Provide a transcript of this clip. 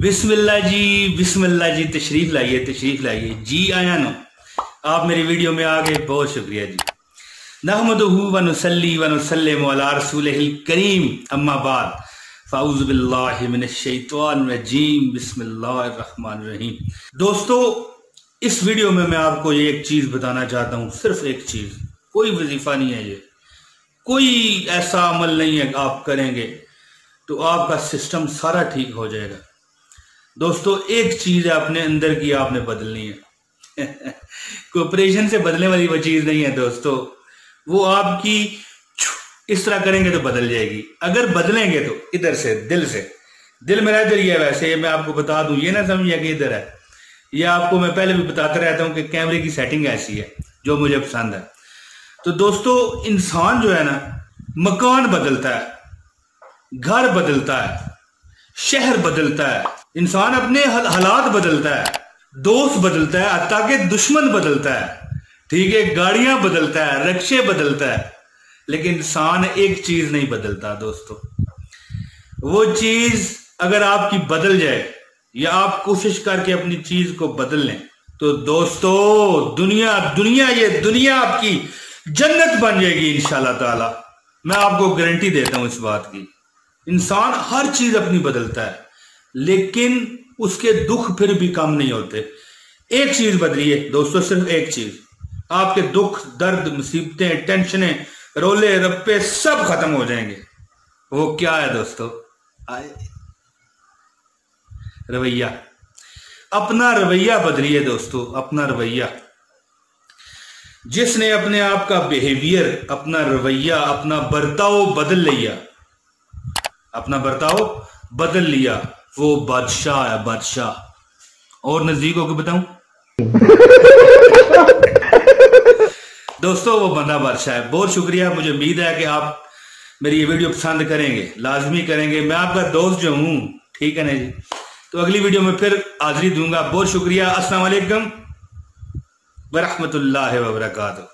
बिस्मिल्लाह जी तशरीफ लाइए जी आया नो। आप मेरी वीडियो में आ गए, बहुत शुक्रिया जी। नहमदुहु व नुसल्ली व नुसल्लिमु अला रसूलिहिल करीम, अम्मा बाद, फ़ाऊज़ु बिल्लाहि मिनश शैतानिर रजीम, बिस्मिल्लाहिर रहमानिर रहीम। दोस्तों, इस वीडियो में मैं आपको ये एक चीज़ बताना चाहता हूँ, सिर्फ एक चीज़। कोई वजीफा नहीं है, ये कोई ऐसा अमल नहीं है आप करेंगे तो आपका सिस्टम सारा ठीक हो जाएगा। दोस्तों, एक चीज है अपने अंदर की आपने बदलनी है। कोऑपरेशन से बदलने वाली वो चीज नहीं है दोस्तों, वो आपकी इस तरह करेंगे तो बदल जाएगी। अगर बदलेंगे तो इधर से, दिल मेरा इधर ही है। वैसे मैं आपको बता दूं, ये ना समझिए कि इधर है, ये आपको मैं पहले भी बताता रहता हूं कि कैमरे की सेटिंग ऐसी है जो मुझे पसंद है। तो दोस्तों, इंसान जो है ना, मकान बदलता है, घर बदलता है, शहर बदलता है, इंसान अपने हालात बदलता है, दोस्त बदलता है, ताकि दुश्मन बदलता है, ठीक है, गाड़ियां बदलता है, रिक्शे बदलता है, लेकिन इंसान एक चीज नहीं बदलता दोस्तों। वो चीज अगर आपकी बदल जाए या आप कोशिश करके अपनी चीज को बदल लें तो दोस्तों ये दुनिया आपकी जन्नत बन जाएगी इंशाल्लाह ताला। मैं आपको गारंटी देता हूं इस बात की। इंसान हर चीज अपनी बदलता है, लेकिन उसके दुख फिर भी कम नहीं होते। एक चीज बदलिए दोस्तों, सिर्फ एक चीज, आपके दुख, दर्द, मुसीबतें, टेंशनें, रोले रप्पे सब खत्म हो जाएंगे। वो क्या है दोस्तों? रवैया। अपना रवैया बदलिए दोस्तों, अपना रवैया। जिसने अपने आप का बिहेवियर, अपना रवैया, अपना बर्ताव बदल लिया, वो बादशाह है, बादशाह। और नजदीकों को बताऊं दोस्तों, वो बंदा बादशाह है। बहुत शुक्रिया। मुझे उम्मीद है कि आप मेरी ये वीडियो पसंद करेंगे, लाजमी करेंगे। मैं आपका दोस्त जो हूं, ठीक है ना जी। तो अगली वीडियो में फिर हाजिरी दूंगा। बहुत शुक्रिया। अस्सलाम वालेकुम व रहमतुल्लाहि व बरकातहू।